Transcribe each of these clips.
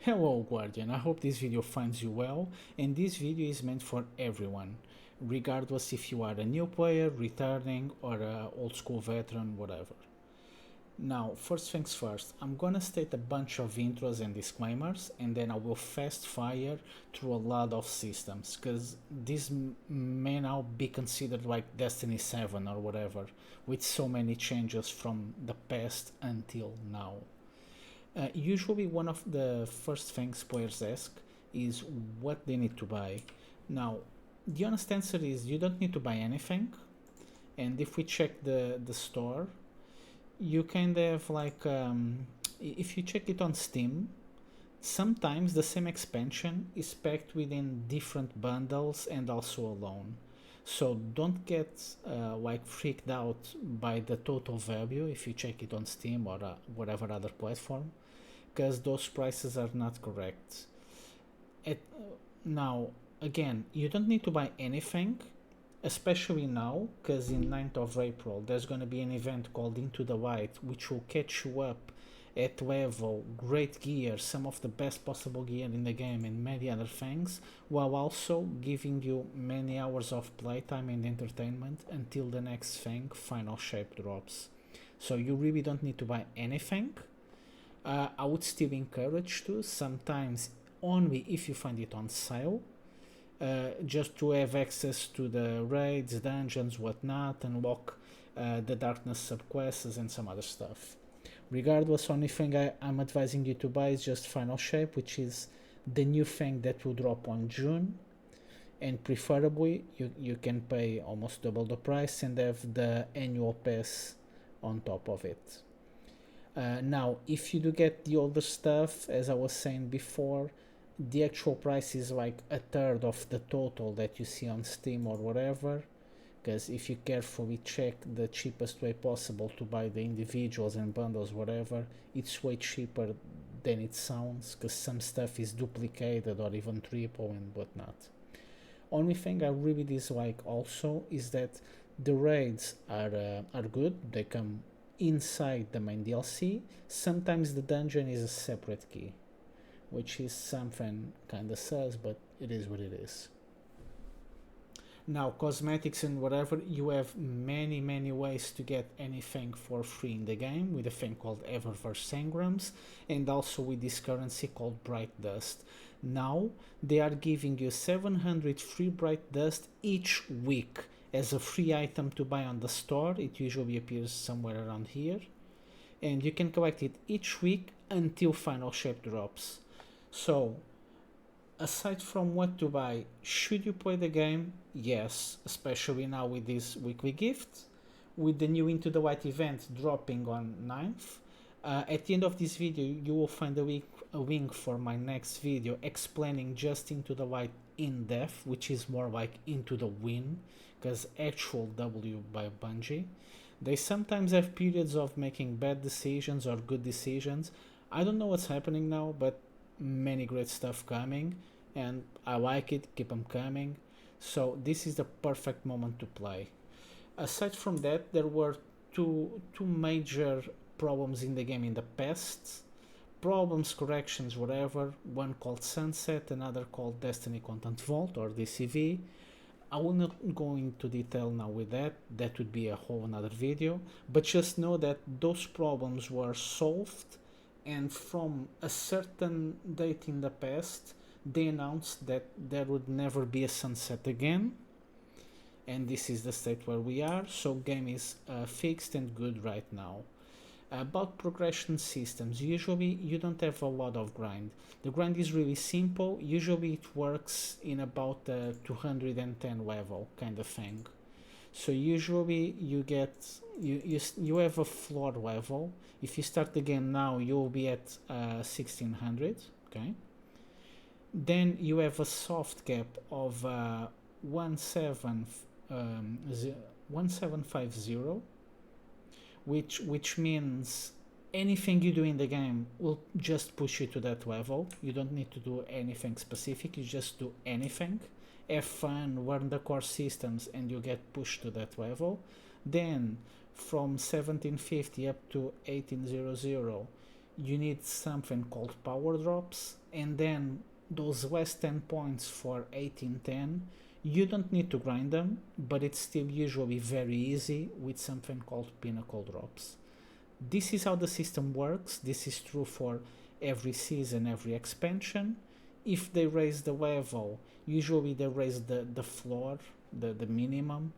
Hello Guardian, I hope this video finds you well, and this video is meant for everyone, regardless if you are a new player, returning, or a old school veteran, whatever. Now, first things first, I'm gonna state a bunch of intros and disclaimers, and then I will fast fire through a lot of systems, because this may now be considered like Destiny 7 or whatever, with so many changes from the past until now. Usually one of the first things players ask is what they need to buy. Now, the honest answer is you don't need to buy anything, and if we check the store, you kind of like, if you check it on Steam, sometimes the same expansion is packed within different bundles and also alone. So don't get like freaked out by the total value if you check it on Steam or whatever other platform, because those prices are not correct. Now, again, you don't need to buy anything, especially now, because in 9th of April there's going to be an event called Into the Light, which will catch you up at level, great gear, some of the best possible gear in the game, and many other things, while also giving you many hours of playtime and entertainment until the next thing, Final Shape, drops. So you really don't need to buy anything. I would still encourage to, sometimes only if you find it on sale, just to have access to the raids, dungeons, whatnot, unlock the darkness subquests and some other stuff. Regardless, only thing I'm advising you to buy is just Final Shape, which is the new thing that will drop on June, and preferably you can pay almost double the price and have the annual pass on top of it. Now, if you do get the older stuff, as I was saying before, the actual price is like a third of the total that you see on Steam or whatever, because if you carefully check the cheapest way possible to buy the individuals and bundles, whatever, it's way cheaper than it sounds, because some stuff is duplicated or even triple and whatnot. Only thing I really dislike also is that the raids are good. They come inside the main DLC. Sometimes the dungeon is a separate key, which is something kinda sus, but it is what it is. Now, cosmetics and whatever, you have many ways to get anything for free in the game, with a thing called Eververse Engrams, and also with this currency called Bright Dust. Now, they are giving you 700 free Bright Dust each week as a free item to buy on the store. It usually appears somewhere around here, and you can collect it each week until Final Shape drops. So, aside from what to buy, should you play the game? Yes, especially now with this weekly gift, with the new Into the Light event dropping on 9th. At the end of this video, you will find a link for my next video explaining just Into the Light in depth, which is more like Into the Win, because actual W by Bungie. They sometimes have periods of making bad decisions or good decisions. I don't know what's happening now, but many great stuff coming, and I like it, keep them coming. So this is the perfect moment to play. Aside from that, there were two major problems in the game in the past. Problems, corrections, whatever. One called Sunset, another called Destiny Content Vault or DCV. I will not go into detail now with that. That would be a whole another video. But just know that those problems were solved, and from a certain date in the past, they announced that there would never be a sunset again, and this is the state where we are. So game is fixed and good right now. About progression systems, usually you don't have a lot of grind. The grind is really simple. Usually it works in about the 210 level kind of thing. So usually you get you have a floor level. If you start the game now, you'll be at 1600. Okay. Then you have a soft cap of 1750, which means anything you do in the game will just push you to that level. You don't need to do anything specific, you just do anything. Have fun, learn the core systems, and you get pushed to that level. Then from 1750 up to 1800 you need something called power drops, and then those last 10 points for 1810, you don't need to grind them, but it's still usually very easy with something called pinnacle drops. This is how the system works. This is true for every season, every expansion. If they raise the level, usually they raise the floor, the minimum,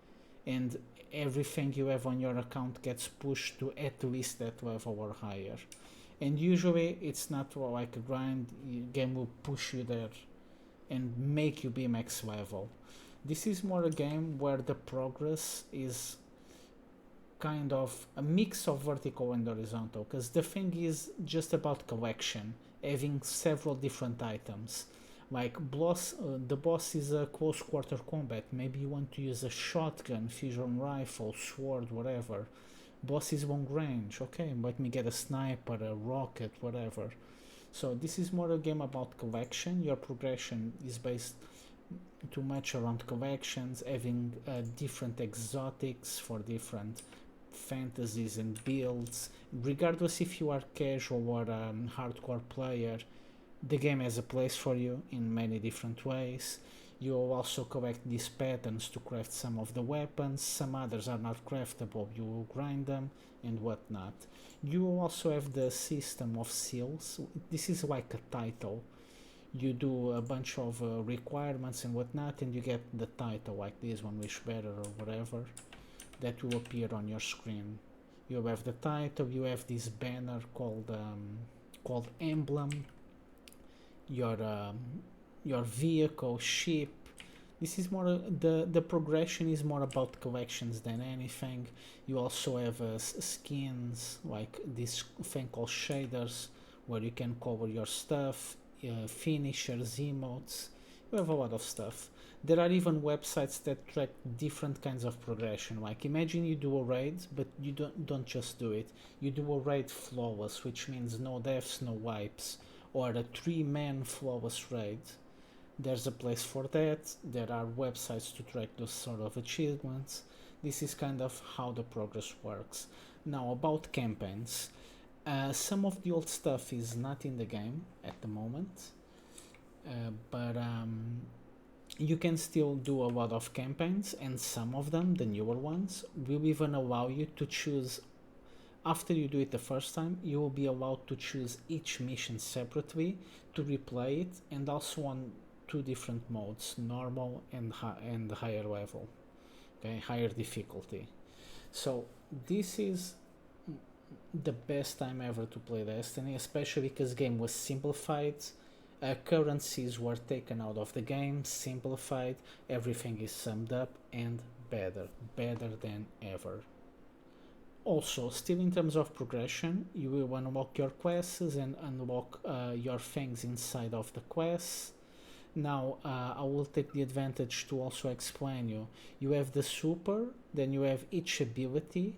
and everything you have on your account gets pushed to at least that level or higher. And usually it's not like a grind, game will push you there and make you be max level. This is more a game where the progress is kind of a mix of vertical and horizontal, because the thing is just about collection, having several different items. Like the boss is a close quarter combat, maybe you want to use a shotgun, fusion rifle, sword, whatever. Boss is long range, okay, let me get a sniper, a rocket, whatever. So this is more a game about collection. Your progression is based too much around collections, having different exotics for different fantasies and builds. Regardless if you are casual or hardcore player, the game has a place for you in many different ways. You will also collect these patterns to craft some of the weapons, some others are not craftable, you will grind them and whatnot. You will also have the system of seals. This is like a title. You do a bunch of requirements and whatnot, and you get the title, like this one, wish better or whatever, that will appear on your screen. You have the title, you have this banner called emblem, your vehicle, ship. This is more the progression is more about collections than anything. You also have skins, like this thing called shaders, where you can cover your stuff, finishers, emotes. You have a lot of stuff. There are even websites that track different kinds of progression. Like imagine you do a raid, but you don't just do it. You do a raid flawless, which means no deaths, no wipes, or a 3-man flawless raid. There's a place for that. There are websites to track those sort of achievements. This is kind of how the progress works. Now about campaigns. Some of the old stuff is not in the game at the moment, but you can still do a lot of campaigns, and some of them, the newer ones, will even allow you to choose. After you do it the first time, you will be allowed to choose each mission separately to replay it, and also on 2 different modes, normal and higher level, okay, higher difficulty. So this is the best time ever to play Destiny, especially because the game was simplified. Currencies were taken out of the game, simplified, everything is summed up, and better than ever. Also, still in terms of progression, you will unlock your quests and unlock your things inside of the quests. Now, I will take the advantage to also explain you. You have the super, then you have each ability,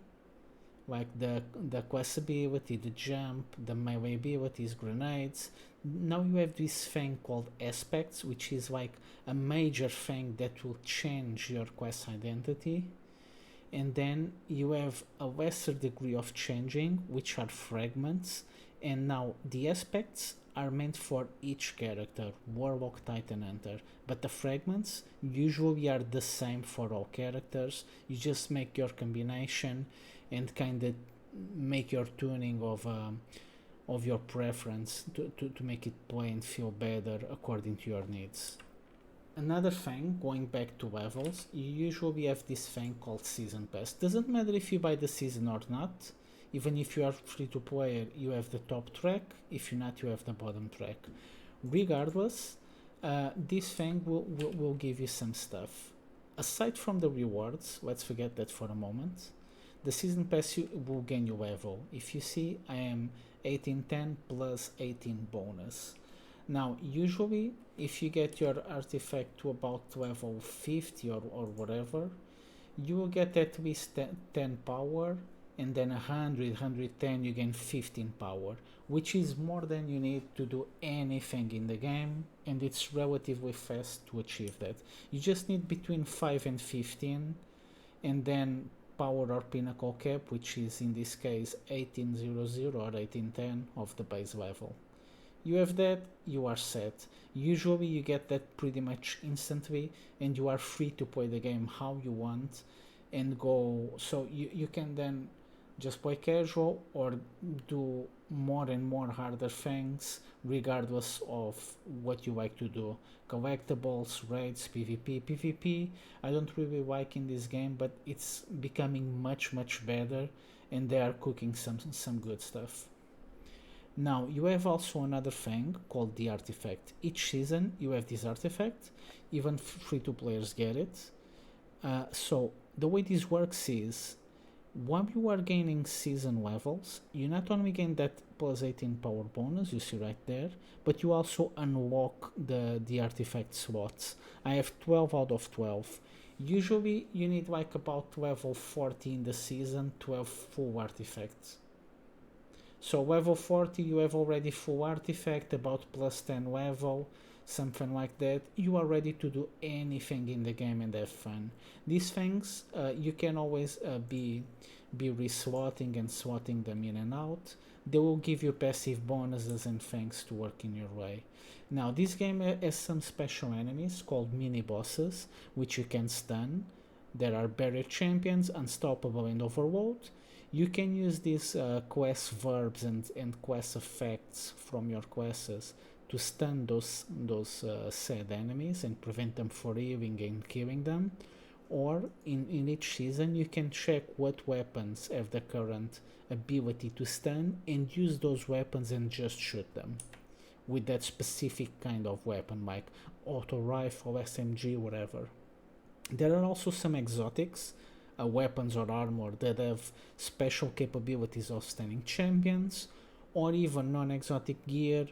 like the quest ability, the jump, the melee abilities, grenades. Now you have this thing called aspects, which is like a major thing that will change your quest identity. And then you have a lesser degree of changing, which are fragments. And now the aspects are meant for each character, Warlock, Titan, Hunter, but the fragments usually are the same for all characters. You just make your combination and kind of make your tuning of your preference to make it play and feel better according to your needs. Another thing, going back to levels, you usually have this thing called Season Pass. Doesn't matter if you buy the season or not. Even if you are free to play, you have the top track. If you're not, you have the bottom track. Regardless, this thing will give you some stuff. Aside from the rewards, let's forget that for a moment. The season pass will gain you level. If you see, I am 1810 plus 18 bonus. Now, usually, if you get your artifact to about level 50 or whatever, you will get at least 10 power, and then 110 you gain 15 power, which is more than you need to do anything in the game, and it's relatively fast to achieve that. You just need between 5 and 15, and then power or pinnacle cap, which is in this case 1800 or 1810 of the base level. You have that, you are set. Usually you get that pretty much instantly, and you are free to play the game how you want and go. So you can then just play casual or do more and more harder things regardless of what you like to do. Collectibles, raids, PvP. I don't really like in this game, but it's becoming much better, and they are cooking some good stuff. Now you have also another thing called the artifact. Each season you have this artifact, even free to players get it. So the way this works is, while you are gaining season levels, you not only gain that plus 18 power bonus you see right there, but you also unlock the artifact slots. I have 12 out of 12. Usually you need like about level 40 in the season to have full artifacts. So level 40 you have already full artifact, about plus 10 level, something like that. You are ready to do anything in the game and have fun. These things you can always be reslotting and slotting them in and out. They will give you passive bonuses and things to work in your way. Now this game has some special enemies called mini bosses, which you can stun. There are barrier champions, unstoppable and overload. You can use these quest verbs and quest effects from your quests to stun those said enemies and prevent them from healing and killing them. Or in each season you can check what weapons have the current ability to stun and use those weapons and just shoot them with that specific kind of weapon, like auto rifle, SMG, whatever. There are also some exotics, weapons or armor that have special capabilities of stunning champions, or even non-exotic gear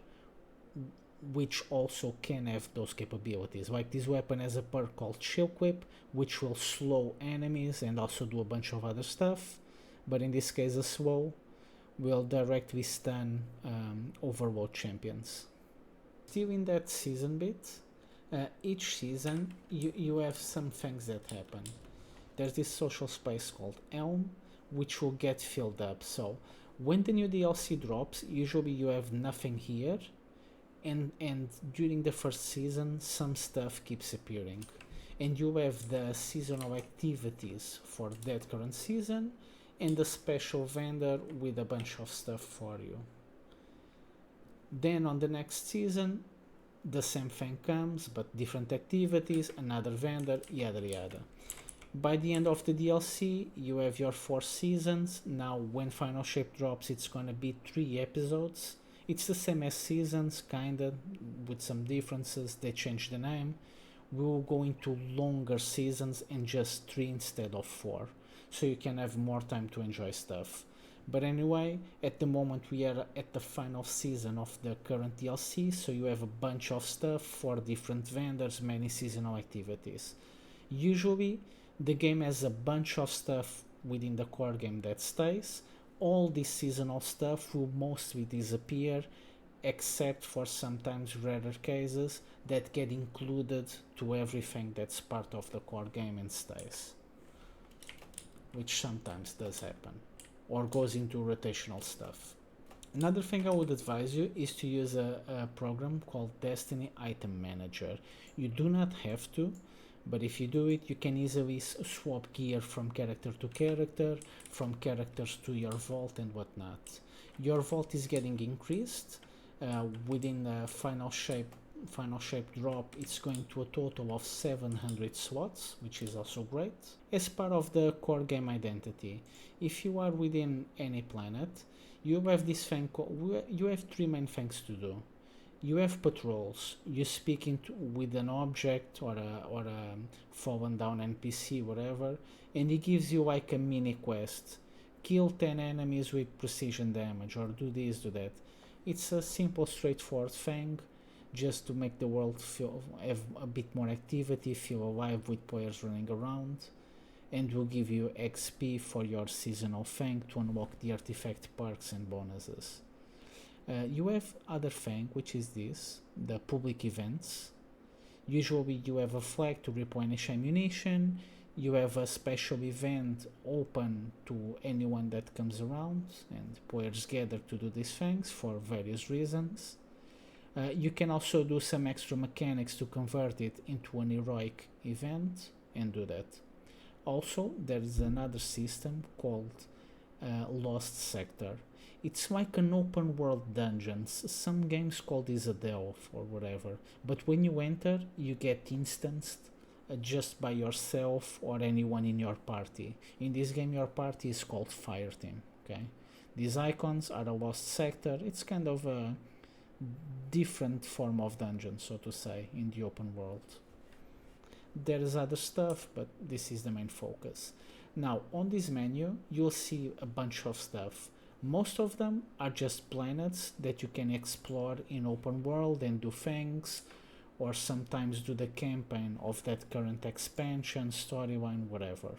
which also can have those capabilities. Like this weapon has a perk called Chill Whip, which will slow enemies and also do a bunch of other stuff, but in this case a slow will directly stun overload champions. Still in that season bit, each season you have some things that happen. There's this social space called Elm, which will get filled up. So when the new DLC drops, usually you have nothing here, and during the first season some stuff keeps appearing, and you have the seasonal activities for that current season and the special vendor with a bunch of stuff for you. Then on the next season the same thing comes, but different activities, another vendor, yada yada. By the end of the DLC you have your 4 seasons. Now when Final Shape drops, it's gonna be 3 episodes. It's the same as seasons, kinda, with some differences. They changed the name. We will go into longer seasons and just 3 instead of 4, so you can have more time to enjoy stuff. But anyway, at the moment we are at the final season of the current DLC, so you have a bunch of stuff for different vendors, many seasonal activities. Usually the game has a bunch of stuff within the core game that stays. All this seasonal stuff will mostly disappear, except for sometimes rarer cases that get included to everything that's part of the core game and stays, which sometimes does happen, or goes into rotational stuff. Another thing I would advise you is to use a program called Destiny Item Manager. You do not have to, but if you do it, you can easily swap gear from character to character, from characters to your vault and whatnot. Your vault is getting increased. Within the final shape drop, it's going to a total of 700 slots, which is also great. As part of the core game identity, if you are within any planet, you have this thing you have 3 main things to do. You have patrols. You speak with an object or a fallen down NPC, whatever, and he gives you like a mini quest. Kill 10 enemies with precision damage, or do this, do that. It's a simple, straightforward thing, just to make the world have a bit more activity, feel alive with players running around, and will give you XP for your seasonal thing to unlock the artifact perks and bonuses. You have other thing, which is this, the public events. Usually you have a flag to replenish ammunition, You have a special event open to anyone that comes around, and players gather to do these things for various reasons. You can also do some extra mechanics to convert it into an heroic event and do that. Also, there is another system called Lost Sector. It's like an open world dungeons. Some games call this a delve or whatever. But when you enter, you get instanced just by yourself or anyone in your party. In this game, your party is called Fireteam. Okay, these icons are a lost sector. It's kind of a different form of dungeon, so to say, in the open world. There is other stuff, but this is the main focus. Now, on this menu, you'll see a bunch of stuff. Most of them are just planets that you can explore in open world and do things, or sometimes do the campaign of that current expansion, storyline, whatever.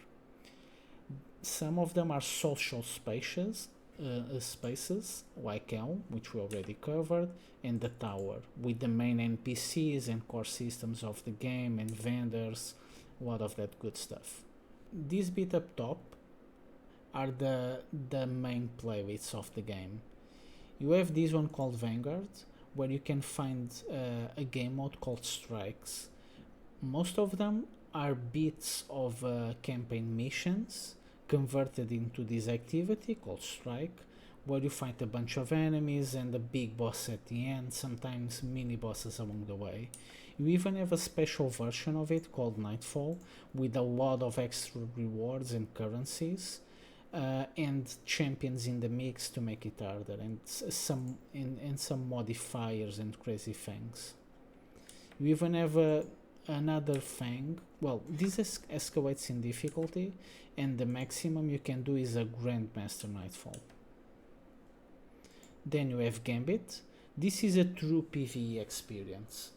Some of them are social spaces, like Hell, which we already covered, and the Tower, with the main NPCs and core systems of the game and vendors, a lot of that good stuff. This bit up top are the main playlists of the game. You have this one called Vanguard, where you can find a game mode called Strikes. Most of them are bits of campaign missions converted into this activity called Strike, where you fight a bunch of enemies and a big boss at the end, sometimes mini bosses along the way. You even have a special version of it called Nightfall, with a lot of extra rewards and currencies, and champions in the mix to make it harder, and some modifiers and crazy things. You even have another thing. Well, this escalates in difficulty, and the maximum you can do is a Grandmaster Nightfall. Then you have Gambit. This is a true PvE experience.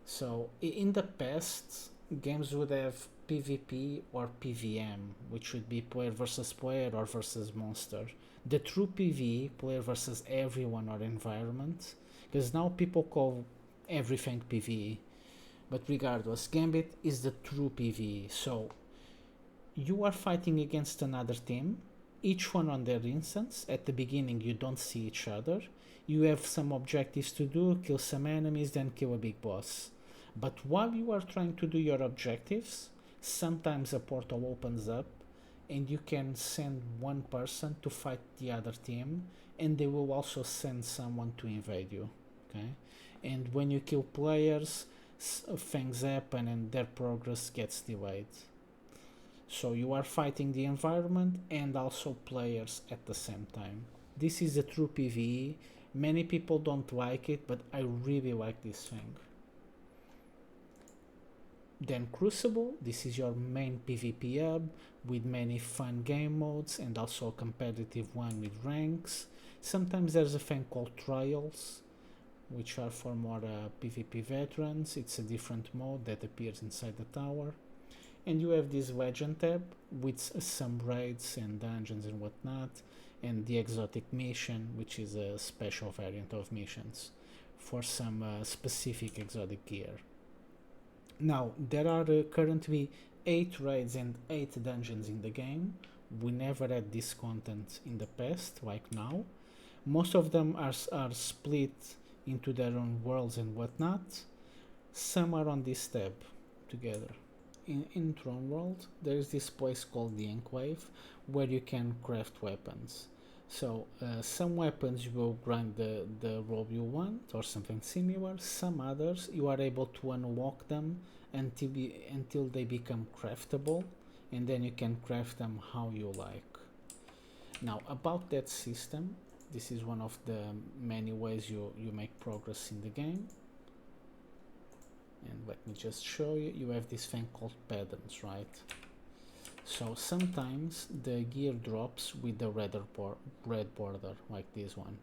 So in the past, games would have PvP or PvM, which would be player versus player or versus monster. The true PvE, player versus everyone or environment, because now people call everything PvE. But regardless, Gambit is the true PvE. So you are fighting against another team, each one on their instance. At the beginning you don't see each other. You have some objectives to do, kill some enemies, then kill a big boss. But while you are trying to do your objectives, sometimes a portal opens up and you can send one person to fight the other team, and they will also send someone to invade you. Okay? And when you kill players, things happen and their progress gets delayed. So you are fighting the environment and also players at the same time. This is a true PvE. Many people don't like it, but I really like this thing. Then Crucible, this is your main PvP hub with many fun game modes and also a competitive one with ranks. Sometimes there's a thing called Trials, which are for more PvP veterans. It's a different mode that appears inside the tower. And you have this Legend tab with some raids and dungeons and whatnot, and the Exotic Mission, which is a special variant of missions for some specific exotic gear. Now, there are currently 8 raids and 8 dungeons in the game. We never had this content in the past, like now. Most of them are split into their own worlds and whatnot. Some are on this tab together. In Throne World, there is this place called the Enclave, where you can craft weapons. So some weapons you will grind the roll you want or something similar. Some others you are able to unlock them until they become craftable, and then you can craft them how you like. Now about that system, this is one of the many ways you make progress in the game. And let me just show you. You have this thing called patterns, right? So sometimes the gear drops with the red border, like this one.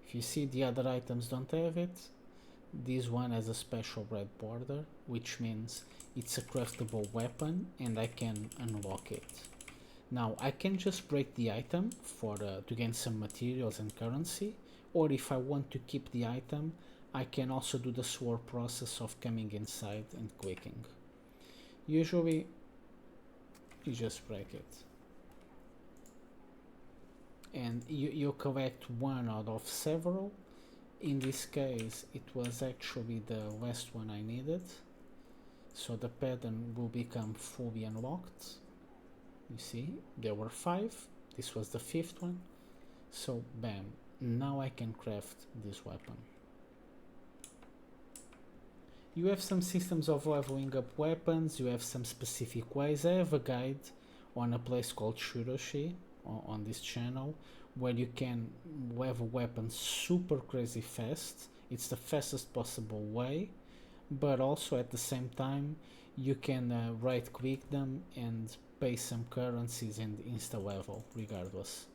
If you see the other items don't have it, this one has a special red border, which means it's a craftable weapon and I can unlock it. Now I can just break the item to gain some materials and currency, or if I want to keep the item, I can also do the slower process of coming inside and clicking. Usually you just break it. And you collect one out of several. In this case, it was actually the last one I needed. So the pattern will become fully unlocked. You see, there were 5. This was the 5th one. So bam, now I can craft this weapon. You have some systems of leveling up weapons, you have some specific ways. I have a guide on a place called Shuroshi on this channel where you can level weapons super crazy fast. It's the fastest possible way, but also at the same time you can right click them and pay some currencies and insta level regardless.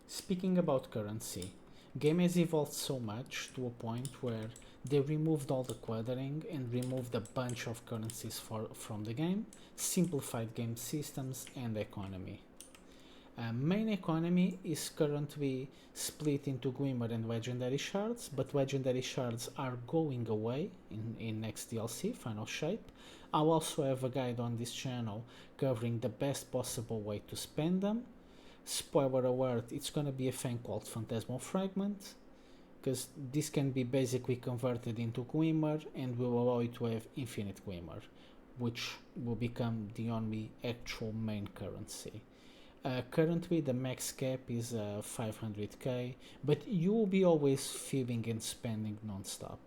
Speaking about currency, game has evolved so much to a point where they removed all the cluttering and removed a bunch of currencies from the game, simplified game systems and economy. Main economy is currently split into Glimmer and Legendary Shards, but Legendary Shards are going away in next DLC, Final Shape. I'll also have a guide on this channel covering the best possible way to spend them. Spoiler alert, it's gonna be a thing called Phantasmal Fragment, because this can be basically converted into Glimmer and will allow you to have infinite Glimmer, which will become the only actual main currency. Currently the max cap is 500k, but you will be always filling and spending non-stop.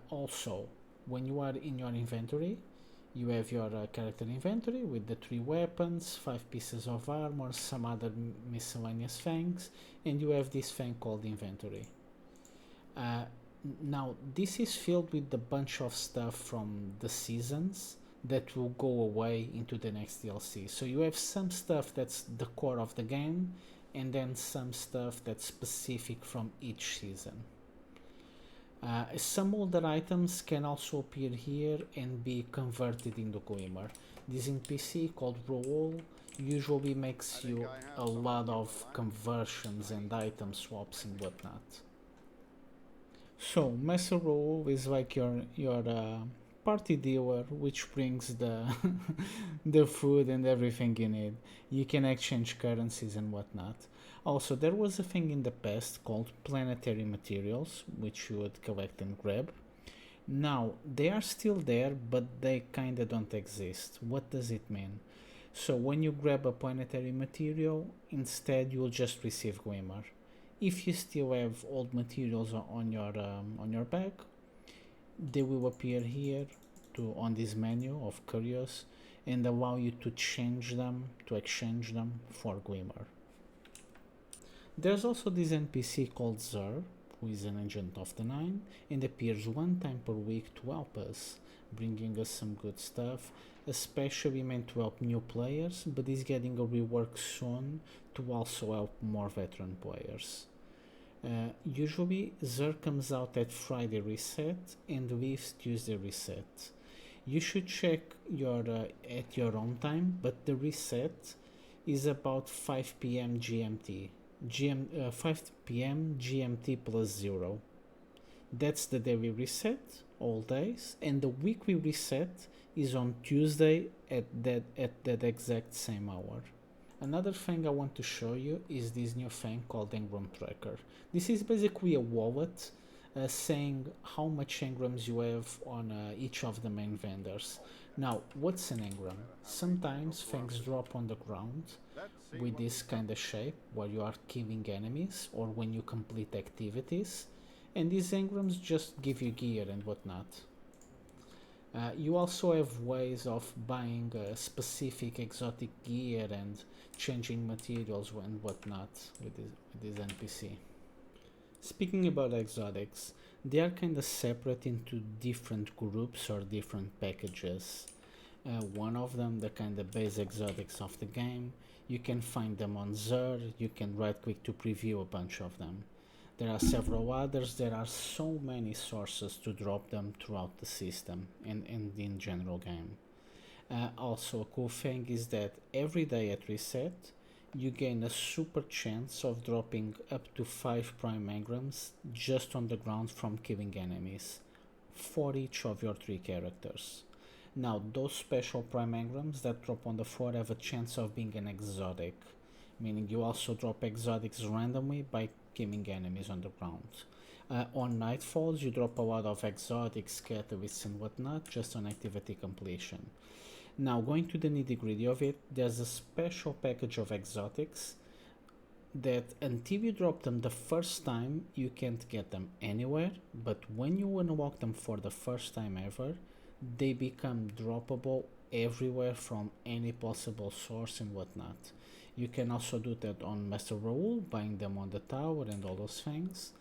Also, when you are in your inventory, you have your character inventory with the 3 weapons, 5 pieces of armor, some other miscellaneous things, and you have this thing called inventory. Now this is filled with a bunch of stuff from the seasons that will go away into the next DLC. So you have some stuff that's the core of the game, and then some stuff that's specific from each season. Some older items can also appear here and be converted into Glimmer. This NPC called Raoul usually makes you a lot of conversions and item swaps and whatnot. So Master Raoul is like your party dealer, which brings the the food and everything you need. You can exchange currencies and whatnot. Also, there was a thing in the past called planetary materials, which you would collect and grab. Now, they are still there, but they kinda don't exist. What does it mean? So when you grab a planetary material, instead you'll just receive Glimmer. If you still have old materials on your bag, they will appear here on this menu of curious and allow you to change them, to exchange them for Glimmer. There's also this NPC called Zer, who is an agent of the Nine and appears 1 time per week to help us, bringing us some good stuff, especially meant to help new players, but is getting a rework soon to also help more veteran players. Usually Zer comes out at Friday reset and leaves Tuesday reset. You should check at your own time, but the reset is about 5 p.m. GMT. 5 p.m. GMT plus 0. That's the daily reset, all days, and the weekly reset is on Tuesday at that exact same hour. Another thing I want to show you is this new thing called Engram Tracker. This is basically a wallet saying how much engrams you have on each of the main vendors. Now, what's an engram? Sometimes things drop on the ground with this kind of shape where you are killing enemies or when you complete activities, and these engrams just give you gear and whatnot. You also have ways of buying specific exotic gear and changing materials and whatnot with this NPC. Speaking about exotics, they are kind of separate into different groups or different packages. One of them, the kind of base exotics of the game, you can find them on Zer, you can right click to preview a bunch of them. There are several others, there are so many sources to drop them throughout the system and in general game. Also a cool thing is that every day at reset, you gain a super chance of dropping up to 5 prime engrams just on the ground from killing enemies, for each of your 3 characters. Now, those special prime engrams that drop on the floor have a chance of being an exotic, meaning you also drop exotics randomly by killing enemies on the ground. On nightfalls, you drop a lot of exotics, catalysts, and whatnot just on activity completion. Now, going to the nitty gritty of it, there's a special package of exotics that until you drop them the first time, you can't get them anywhere, but when you unlock them for the first time ever, they become droppable everywhere from any possible source and whatnot. You can also do that on Master Raoul, buying them on the tower and all those things.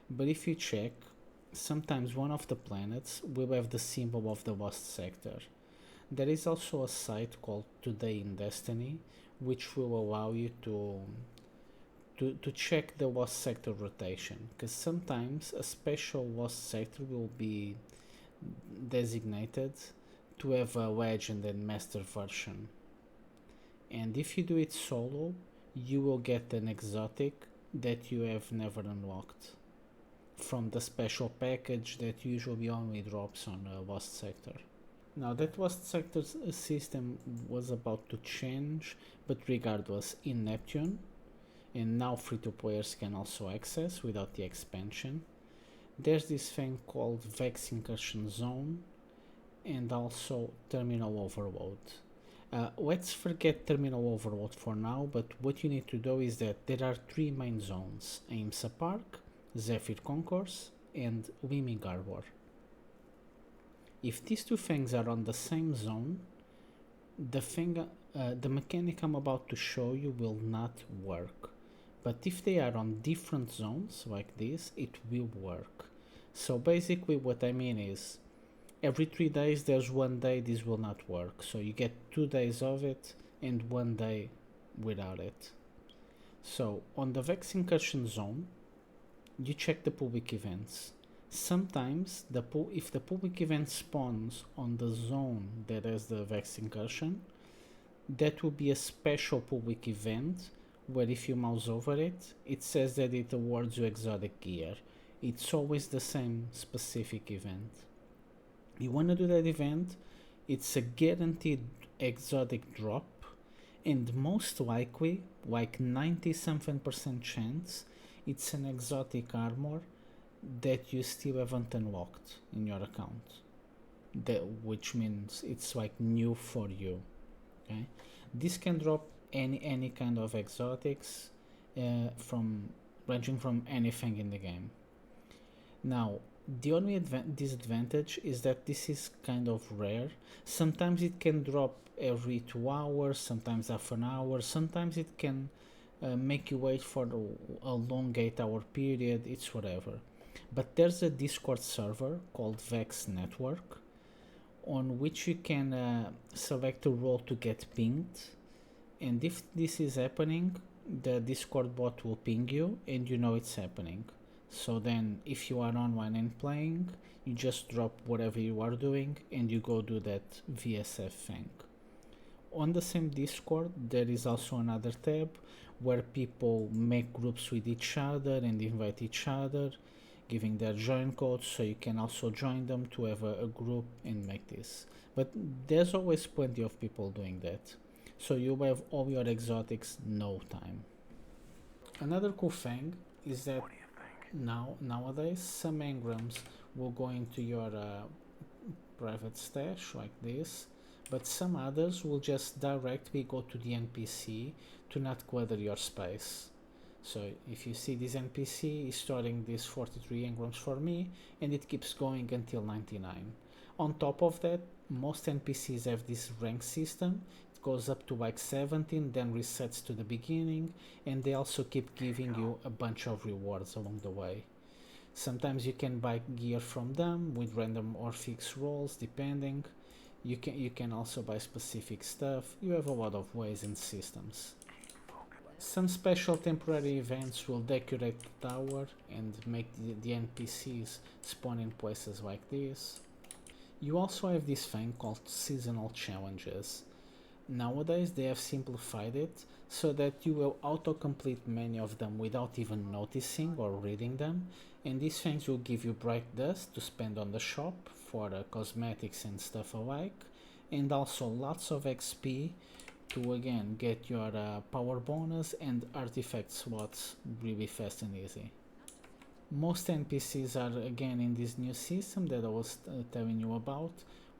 But if you check, sometimes one of the planets will have the symbol of the Lost Sector. There is also a site called Today in Destiny, which will allow you to check the Lost Sector rotation, because sometimes a special Lost Sector will be designated to have a Legend and Master version. And if you do it solo, you will get an exotic that you have never unlocked from the special package that usually only drops on a Lost Sector. Now that Lost Sector system was about to change, but regardless, in Neptune, and now free-to-players can also access without the expansion, there's this thing called Vex Incursion Zone and also Terminal Overload. Let's forget Terminal Overload for now, but what you need to know is that there are three main zones: Aimsa Park, Zephyr Concourse, and Liming Arbor. If these two things are on the same zone, the mechanic I'm about to show you will not work. But if they are on different zones like this, it will work. So basically what I mean is, every 3 days there's 1 day this will not work. So you get 2 days of it and 1 day without it. So on the Vex Incursion Zone, you check the public events. Sometimes if the public event spawns on the zone that has the Vex Incursion, that will be a special public event where if you mouse over it, it says that it awards you exotic gear. It's always the same specific event. You want to do that event, it's a guaranteed exotic drop, and most likely, like 90-something% chance, it's an exotic armor that you still haven't unlocked in your account. Which means it's like new for you. Okay, this can drop any kind of exotics ranging from anything in the game. Now, the only disadvantage is that this is kind of rare. Sometimes it can drop every 2 hours, sometimes half an hour, sometimes it can make you wait for a long 8-hour period, it's whatever. But there's a Discord server called Vex Network on which you can select a role to get pinged, and if this is happening, the Discord bot will ping you and you know it's happening. So then if you are online and playing, you just drop whatever you are doing and you go do that VSF thing. On the same Discord, there is also another tab where people make groups with each other and invite each other, giving their join codes, so you can also join them to have a group and make this. But there's always plenty of people doing that, so you have all your exotics no time. Another cool thing is that nowadays some engrams will go into your private stash like this, but some others will just directly go to the NPC to not clutter your space. So if you see this NPC is storing these 43 engrams for me, and it keeps going until 99. On top of that, most NPCs have this rank system. It goes up to like 17, then resets to the beginning, and they also keep giving you a bunch of rewards along the way. Sometimes you can buy gear from them with random or fixed rolls depending. You can also buy specific stuff. You have a lot of ways and systems. Some special temporary events will decorate the tower and make the NPCs spawn in places like this. You also have this thing called seasonal challenges. Nowadays they have simplified it so that you will auto-complete many of them without even noticing or reading them, and these things will give you bright dust to spend on the shop for cosmetics and stuff alike, and also lots of XP to again get your power bonus and artifact slots really fast and easy. Most NPCs are again in this new system that I was telling you about,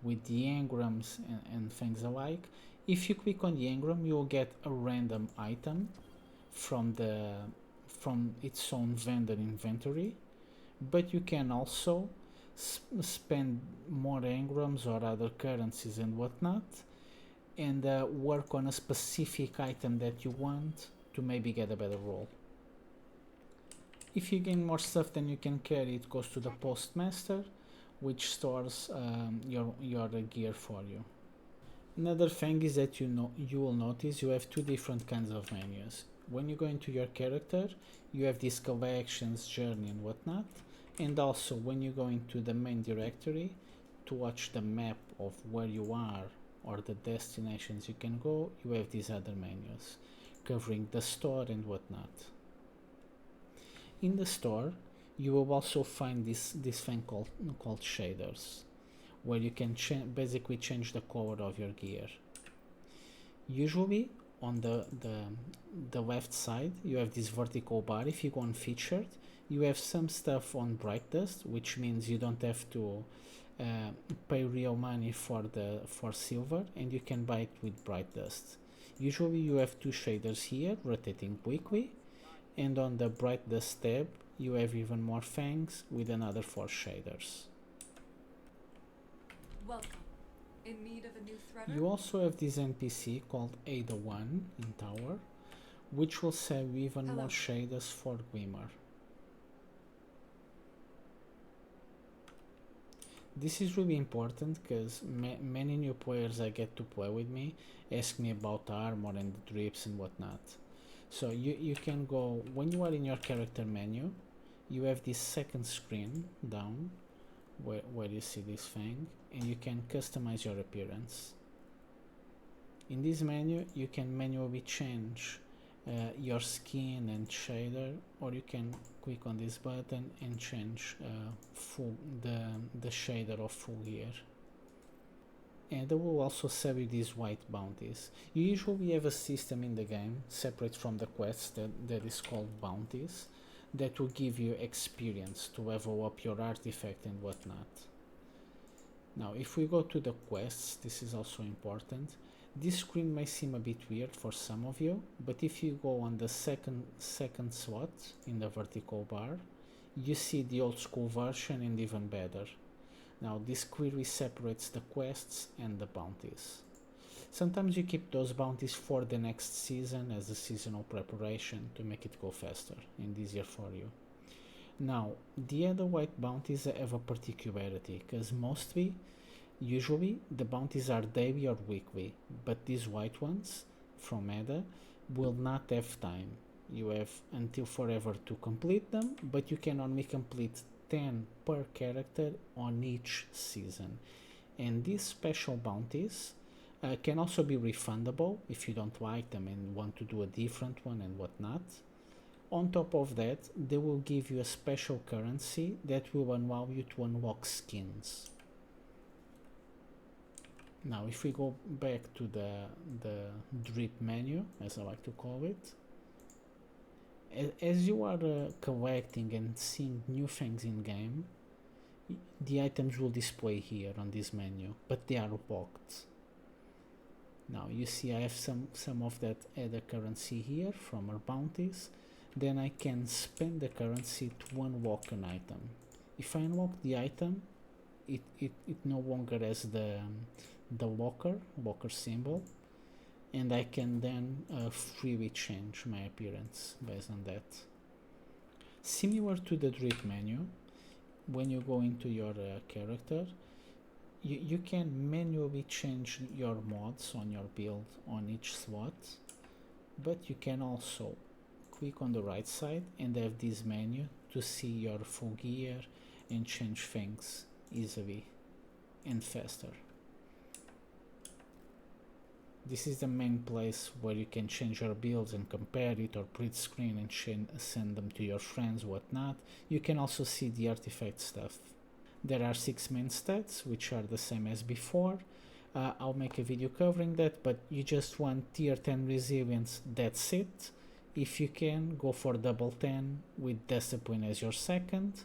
with the engrams and things alike. If you click on the engram, you will get a random item from its own vendor inventory, but you can also spend more engrams or other currencies and whatnot, and work on a specific item that you want to maybe get a better roll. If you gain more stuff than you can carry, it goes to the postmaster, which stores your gear for you. Another thing is that you will notice you have two different kinds of menus. When you go into your character, you have these collections, journey and whatnot, and also when you go into the main directory to watch the map of where you are or the destinations you can go, you have these other menus covering the store and whatnot. In the store, you will also find this thing called shaders, where you can basically change the color of your gear. Usually on the left side you have this vertical bar. If you go on featured, you have some stuff on bright dust, which means you don't have to pay real money for silver, and you can buy it with bright dust. Usually you have two shaders here rotating quickly, and on the bright dust tab you have even more things with another 4 shaders. Welcome. In need of a new threader? You also have this NPC called Ada1 in tower, which will sell you even more shaders for Glimmer. This is really important because many new players I get to play with me ask me about armor and the drips and whatnot. So you can go, when you are in your character menu, you have this second screen down where you see this thing, and you can customize your appearance. In this menu you can manually change your skin and shader, or you can click on this button and change the shader of full gear. And they will also sell you these white bounties. You usually have a system in the game separate from the quests that is called bounties, that will give you experience to level up your artifact and whatnot. Now if we go to the quests, this is also important. This screen may seem a bit weird for some of you, but if you go on the second slot in the vertical bar, you see the old school version and even better. Now this clearly separates the quests and the bounties. Sometimes you keep those bounties for the next season as a seasonal preparation to make it go faster and easier for you. Now the other white bounties have a particularity, because usually the bounties are daily or weekly, but these white ones from Ada will not have time. You have until forever to complete them, but you can only complete 10 per character on each season. And these special bounties can also be refundable if you don't like them and want to do a different one and whatnot. On top of that, they will give you a special currency that will allow you to unlock skins. Now if we go back to the drip menu, as I like to call it, as you are collecting and seeing new things in game, the items will display here on this menu, but they are locked. Now you see I have some of that other currency here from our bounties. Then I can spend the currency to unlock an item. If I unlock the item, it no longer has the locker symbol, and I can then freely change my appearance based on that. Similar to the drip menu, when you go into your character, you can manually change your mods on your build on each slot, but you can also click on the right side and have this menu to see your full gear and change things easily and faster. This is the main place where you can change your builds and compare it, or print screen and send them to your friends, whatnot. You can also see the artifact stuff. There are 6 main stats, which are the same as before. I'll make a video covering that, but you just want tier 10 resilience, that's it. If you can, go for double 10 with discipline as your second.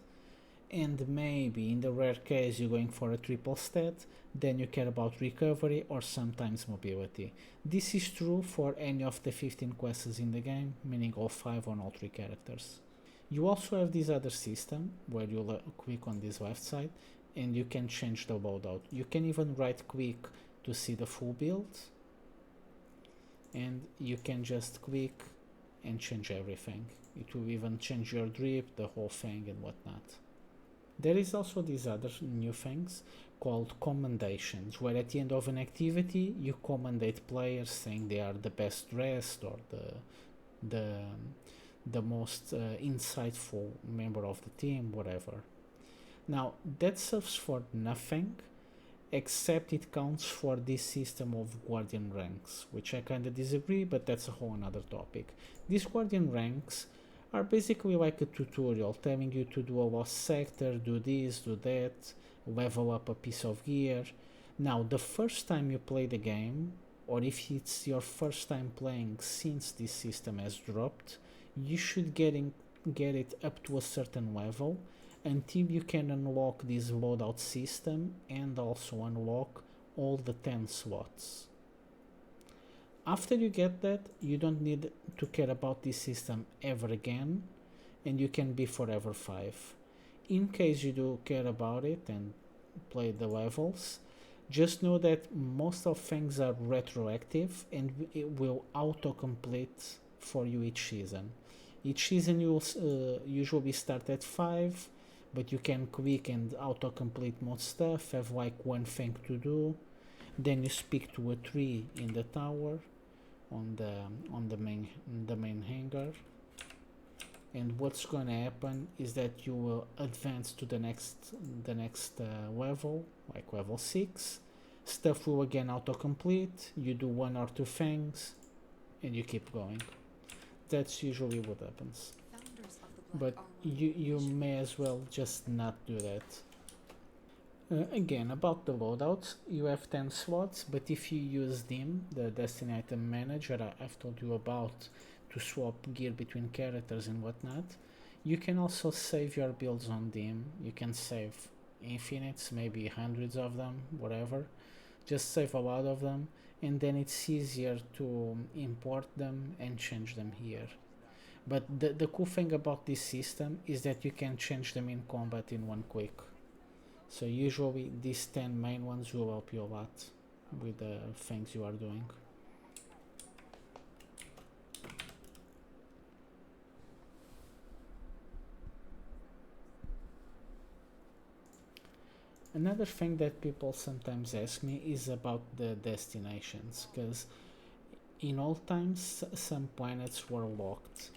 And maybe in the rare case you're going for a triple stat, then you care about recovery or sometimes mobility. This is true for any of the 15 quests in the game, meaning all 5 on all 3 characters. You also have this other system where you'll click on this left side and you can change the loadout. You can even right click to see the full build, and you can just click and change everything. It will even change your drip, the whole thing and whatnot. There is also these other new things called commendations, where at the end of an activity you commendate players saying they are the best dressed or the most insightful member of the team, whatever. Now that serves for nothing except it counts for this system of guardian ranks, which I kinda disagree, but that's a whole another topic. These guardian ranks are basically like a tutorial telling you to do a lost sector, do this, do that, level up a piece of gear. Now the first time you play the game, or if it's your first time playing since this system has dropped, you should get it up to a certain level until you can unlock this loadout system and also unlock all the 10 slots. After you get that, you don't need to care about this system ever again, and you can be forever 5. In case you do care about it and play the levels, just know that most of things are retroactive and it will auto-complete for you each season. Each season you will usually start at 5, but you can click and auto-complete most stuff, have like one thing to do, then you speak to a tree in the tower on the main hangar, and what's gonna happen is that you will advance to the next level, like level 6. Stuff will again autocomplete, you do 1 or 2 things and you keep going. That's usually what happens, but you may as well just not do that. Again, about the loadouts, you have 10 slots, but if you use DIM, the Destiny Item Manager I've told you about, to swap gear between characters and whatnot, you can also save your builds on DIM. You can save infinites, maybe hundreds of them, whatever. Just save a lot of them, and then it's easier to import them and change them here. But the cool thing about this system is that you can change them in combat in one click. So usually these 10 main ones will help you a lot with the things you are doing. Another thing that people sometimes ask me is about the destinations, because in old times some planets were locked.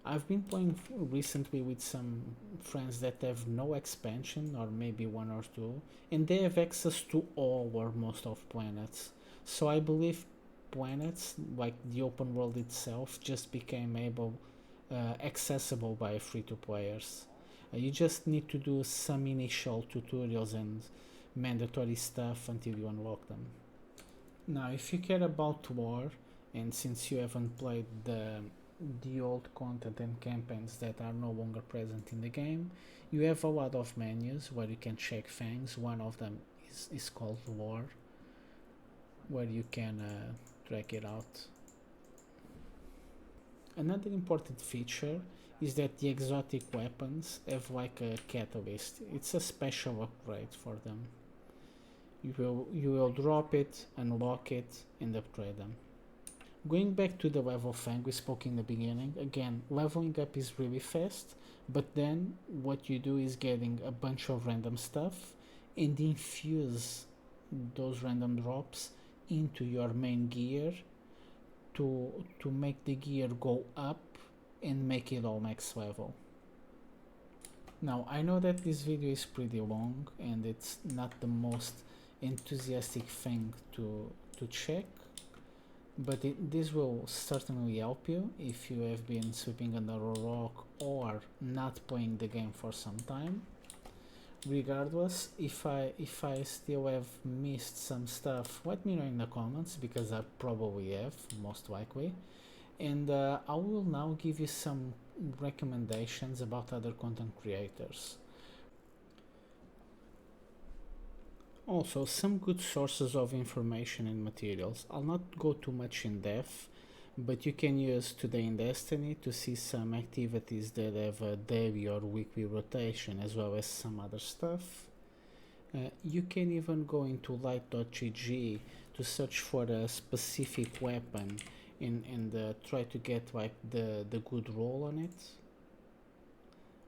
I've been playing recently with some friends that have no expansion, or maybe 1 or 2, and they have access to all or most of planets. So I believe planets, like the open world itself, just became accessible by free-to-players. You just need to do some initial tutorials and mandatory stuff until you unlock them. Now, if you care about lore, and since you haven't played the old content and campaigns that are no longer present in the game, you have a lot of menus where you can check things. One of them is called lore, where you can track it out. Another important feature is that the exotic weapons have like a catalyst. It's a special upgrade for them. You will drop it, unlock it, and upgrade them. Going back to the level thing we spoke in the beginning, again, leveling up is really fast, but then what you do is getting a bunch of random stuff and infuse those random drops into your main gear to make the gear go up and make it all max level. Now, I know that this video is pretty long and it's not the most enthusiastic thing to check, but this will certainly help you if you have been sweeping under a rock or not playing the game for some time. Regardless, if I still have missed some stuff, let me know in the comments, because I probably have, most likely. And I will now give you some recommendations about other content creators. Also, some good sources of information and materials. I'll not go too much in depth, but you can use Today in Destiny to see some activities that have a daily or weekly rotation, as well as some other stuff. You can even go into light.gg to search for a specific weapon and try to get like the good roll on it.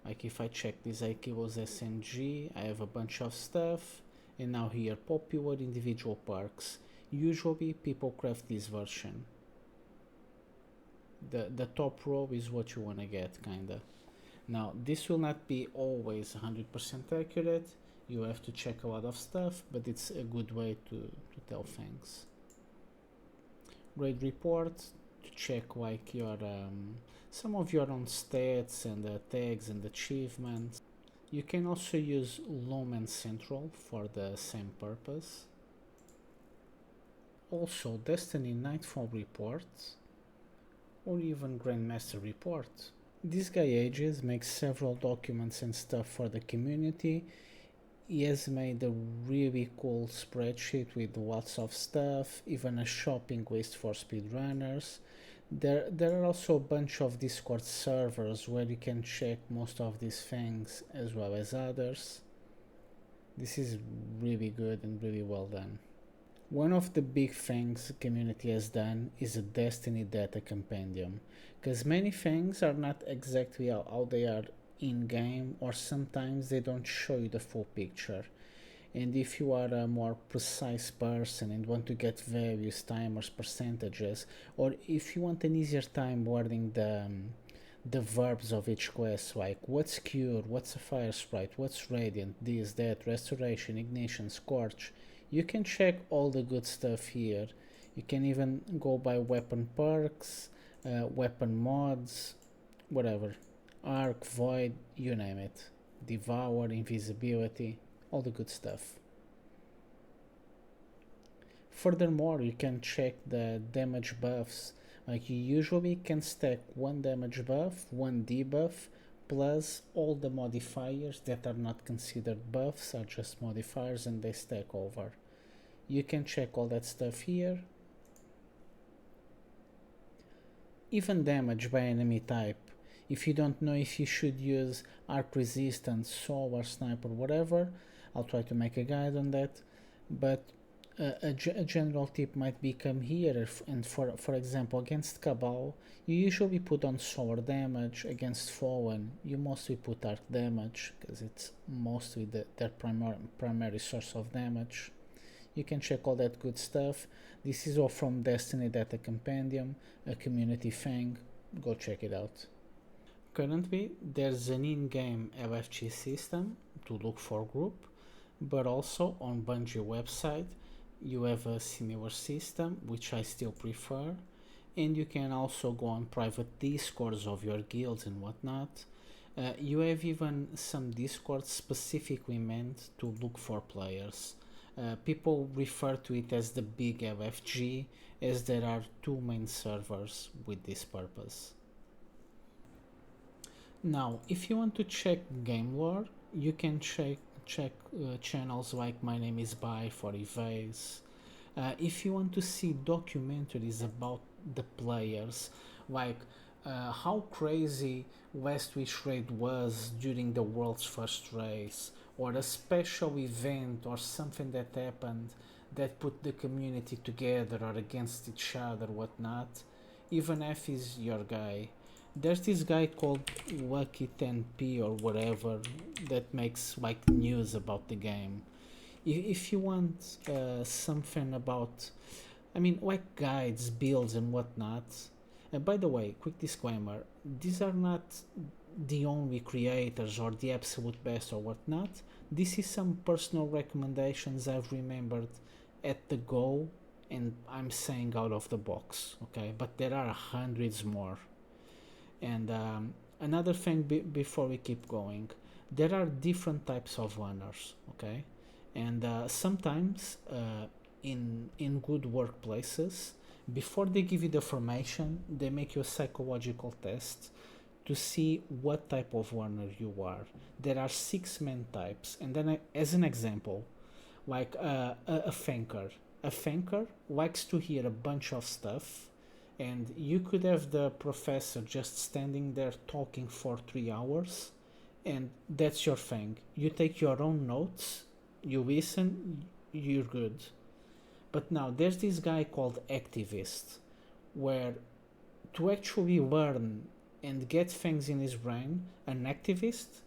Like if I check this Aikilo's SNG, I have a bunch of stuff, and now here popular individual perks. Usually people craft this version. The top row is what you wanna get, kinda. Now this will not be always 100% accurate. You have to check a lot of stuff, but it's a good way to tell things. Raid report to check like your some of your own stats and tags and achievements. You can also use Lawman Central for the same purpose. Also Destiny Nightfall report or even Grandmaster report. This guy Ages makes several documents and stuff for the community. He has made a really cool spreadsheet with lots of stuff, even a shopping list for speedrunners. There are also a bunch of Discord servers where you can check most of these things as well as others. This is really good and really well done. One of the big things the community has done is a Destiny data compendium, because many things are not exactly how they are in game, or sometimes they don't show you the full picture. And if you are a more precise person and want to get values, timers, percentages, or if you want an easier time learning the verbs of each class, like what's cure, what's a fire sprite, what's radiant, this, that, restoration, ignition, scorch, you can check all the good stuff here. You can even go by weapon perks, weapon mods, whatever. Arc, void, you name it. Devour, invisibility, all the good stuff. Furthermore, you can check the damage buffs. Like you usually can stack one damage buff, one debuff, plus all the modifiers that are not considered buffs, are just modifiers and they stack over. You can check all that stuff here. Even damage by enemy type. If you don't know if you should use arc resistance, solar, sniper, whatever, I'll try to make a guide on that. But a general tip might become here, and for example, against Cabal, you usually put on solar damage. Against Fallen, you mostly put arc damage, because it's mostly their primary source of damage. You can check all that good stuff. This is all from Destiny Data Compendium, a community thing. Go check it out. Currently, there's an in-game LFG system to look for group, but also on Bungie website you have a similar system, which I still prefer, and you can also go on private discords of your guilds and whatnot. You have even some discords specifically meant to look for players. People refer to it as the big LFG, as there are two main servers with this purpose. Now, if you want to check game lore, you can check channels like My Name is By for Evase. If you want to see documentaries about the players, like how crazy Westwich Raid was during the world's first race, or a special event or something that happened that put the community together or against each other, whatnot, even F is your guy. There's this guy called Lucky 10p or whatever that makes like news about the game. If you want something about, I mean, like guides, builds, and whatnot. And by the way, quick disclaimer: these are not the only creators or the absolute best or whatnot. This is some personal recommendations I've remembered at the go, and I'm saying out of the box, okay? But there are hundreds more. And another thing before we keep going, there are different types of learners, okay? And sometimes in good workplaces, before they give you the formation, they make you a psychological test to see what type of learner you are. There are 6 main types, and then as an example, like a thinker. A thinker likes to hear a bunch of stuff, and you could have the professor just standing there talking for 3 hours, and that's your thing. You take your own notes, you listen, you're good. But now there's this guy called activist, where to actually learn and get things in his brain, an activist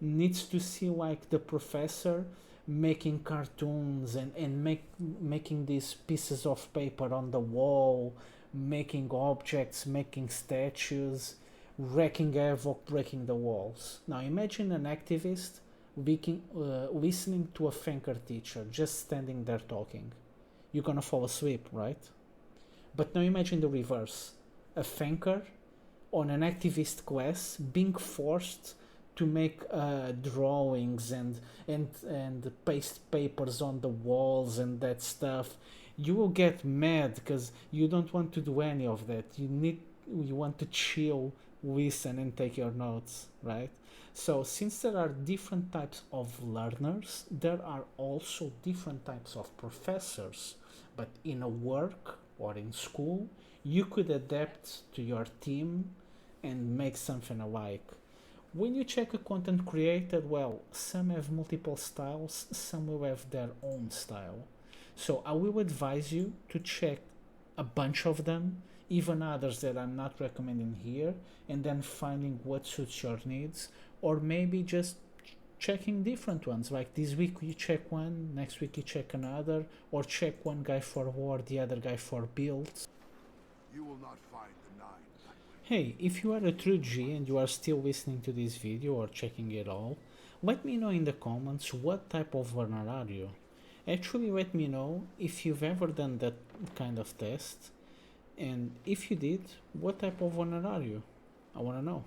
needs to see like the professor making cartoons and making these pieces of paper on the wall, making objects, making statues, wrecking havoc, breaking the walls. Now imagine an activist listening to a thinker teacher just standing there talking. You're gonna fall asleep, right? But now imagine the reverse. A thinker on an activist class being forced to make drawings and paste papers on the walls and that stuff. You will get mad because you don't want to do any of that. You want to chill, listen, and take your notes, right? So since there are different types of learners, there are also different types of professors. But in a work or in school, you could adapt to your team and make something alike. When you check a content creator, well, some have multiple styles, some will have their own style. So I will advise you to check a bunch of them, even others that I'm not recommending here, and then finding what suits your needs, or maybe just checking different ones. Like this week you check one, next week you check another, or check one guy for war, the other guy for builds. You will not find the nine. Hey, if you are a true G and you are still listening to this video or checking it all, let me know in the comments what type of learner are you. Actually, let me know if you've ever done that kind of test, and if you did, what type of learner are you? I want to know.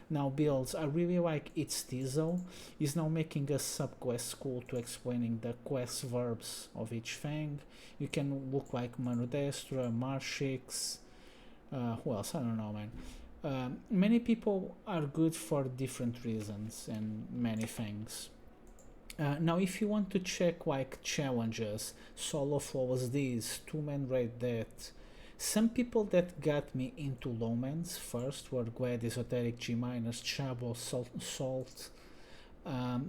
Now builds, I really like It's Diesel is now making a subquest school to explaining the quest verbs of each thing. You can look like Manudestra, Marshix, who else? I don't know, man. Many people are good for different reasons and many things. Now, if you want to check like challenges, solo flows this, two-man raid that. Some people that got me into Lowmans first were Glad, Esoteric, G Miners, Chabo, Salt.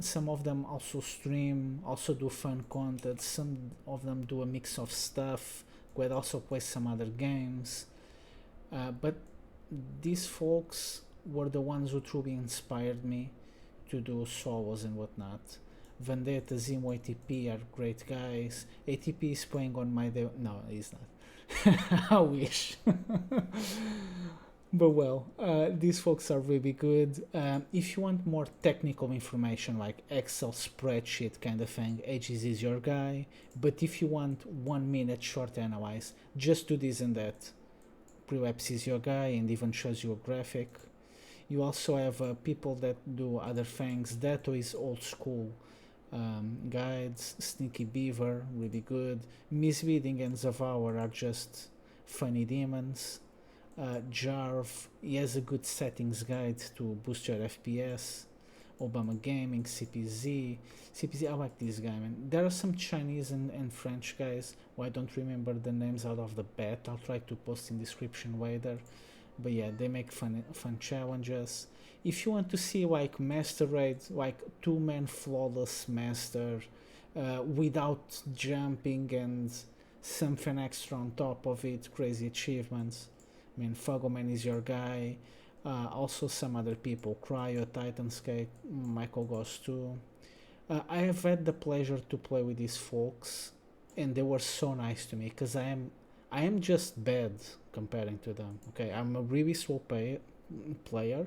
Some of them also stream, also do fun content. Some of them do a mix of stuff. Glad also plays some other games. But these folks were the ones who truly inspired me to do solos and whatnot. Vendetta, Zimo, ATP are great guys. ATP is playing on my day. No, he's not. I wish. But well, these folks are really good. If you want more technical information like Excel spreadsheet kind of thing, Aegis is your guy. But if you want 1 minute short analyze, just do this and that. Prelapse is your guy and even shows you a graphic. You also have people that do other things. Dato is old school. Guides, Sneaky Beaver, really good. Misleading and Zavauer are just funny demons. Jarv, he has a good settings guide to boost your FPS. Obama Gaming, CPZ, I like this guy, man. There are some Chinese and French guys who I don't remember the names out of the bat. I'll try to post in description later. But yeah, they make fun challenges. If you want to see like master raids, like 2-man flawless master without jumping and something extra on top of it, crazy achievements. I mean, Fogoman is your guy. Also some other people, Cryo, Titanscape, Michael Goss too. I have had the pleasure to play with these folks, and they were so nice to me because I am just bad comparing to them. Okay, I'm a really slow player,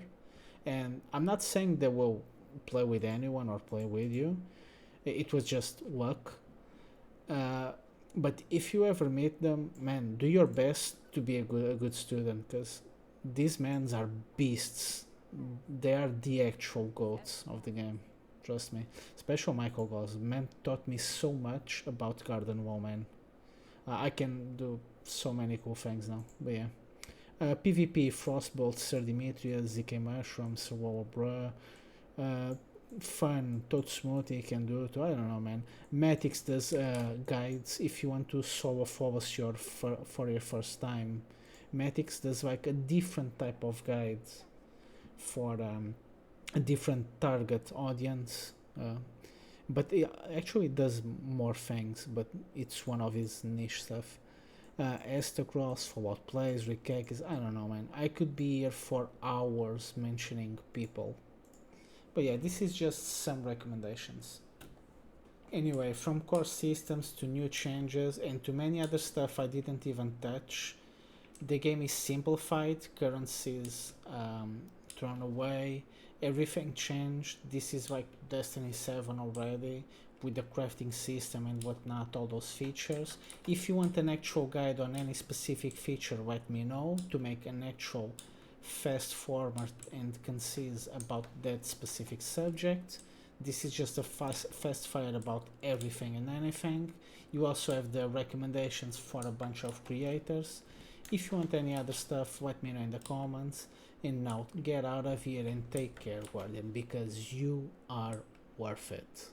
and I'm not saying they will play with anyone or play with you. It was just luck. But if you ever meet them, man, do your best to be a good student, because these men are beasts. They are the actual goats of the game. Trust me. Special Michael Goss. Man taught me so much about Garden Wall, man. I can do so many cool things now. But yeah. PvP, Frostbolt, Sir Demetrius, ZK Mushrooms, Survival Bruh. Fun, Toad Smoothie can do it. I don't know, man. Matix does guides if you want to solo force your for your first time. Matix does like a different type of guides for a different target audience. But it actually does more things, but it's one of his niche stuff. Estacross, Fallout Plays, Rikekis, I don't know, man. I could be here for hours mentioning people. But yeah, this is just some recommendations. Anyway, from core systems to new changes and to many other stuff I didn't even touch, the game is simplified, currencies thrown away, everything changed. This is like Destiny 7 already, with the crafting system and whatnot, all those features. If you want an actual guide on any specific feature, let me know to make an actual fast forward and concise about that specific subject. This is just a fast fire about everything and anything. You also have the recommendations for a bunch of creators. If you want any other stuff, let me know in the comments. And now get out of here and take care, Guardian, because you are worth it.